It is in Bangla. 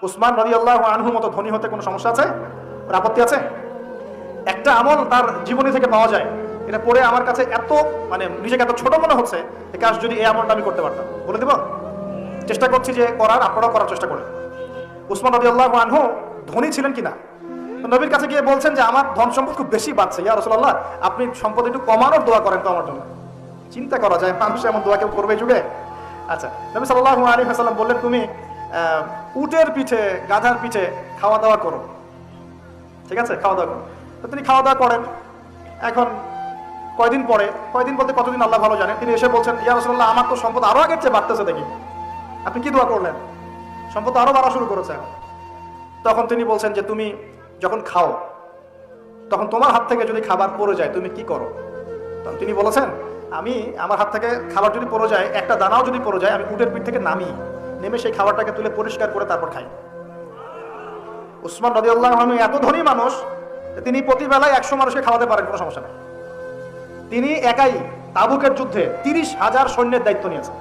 উসমান রাদিয়াল্লাহু আনহুর মতো ধনী হতে কোনো সমস্যা আছে? ওর আপত্তি আছে? একটা আমল তার জীবনী থেকে পাওয়া যায়, এটা পড়ে আমার কাছে এত মানে নিজেকে এত ছোট মনে হচ্ছে, কাজ যদি এই আমলটা আমি করতে পারতাম। বলে দেব, চেষ্টা করছি যে করার, আপনারাও করার চেষ্টা করেন। উসমান রাদিয়াল্লাহু আনহু ধনী ছিলেন কিনা? নবীর কাছে গিয়ে বলছেন যে আমার ধন সম্পদ খুব বেশি বাড়ছে, ইয়া রাসূলুল্লাহ আপনি সম্পদ একটু কমানোর দোয়া করেন তো আমার জন্য। চিন্তা করা যায় মানুষ এমন দোয়া কেউ করবে যুগে? আচ্ছা, নবী সাল্লাল্লাহু আলাইহি ওয়াসাল্লাম বললেন তুমি উটের পিঠে, গাধার পিঠে খাওয়া দাওয়া করো, ঠিক আছে, খাওয়া দাওয়া করো। তো তিনি খাওয়া দাওয়া করেন। এখন কয়দিন পরে, কয়দিন বলতে কতদিন আল্লাহ ভালো জানেন, তিনি এসে বলছেন ইয়া রাসূলুল্লাহ আমার তো সম্পদ আরো আগের চেয়ে বাড়তেছে, দেখি আপনি কি দোয়া করলেন? সম্পদ আরো বাড়া শুরু করেছে এখন। তখন তিনি বলছেন যে তুমি যখন খাও তখন তোমার হাত থেকে যদি খাবার পড়ে যায় তুমি কি করো? তখন তিনি বলেছেন আমি আমার হাত থেকে খাবার যদি পড়ে যায়, একটা দানাও যদি পড়ে যায়, আমি উটের পিঠ থেকে নেমে সেই খাবারটাকে তুলে পরিষ্কার করে তারপর খাই। উসমান রাদিয়াল্লাহু আনহু এত ধনী মানুষ, তিনি প্রতিবেলায় 100 মানুষকে খাওয়াতে পারেন, কোনো সমস্যা নেই। তিনি একাই তাবুকের যুদ্ধে 30,000 সৈন্যের দায়িত্ব নিয়েছেন।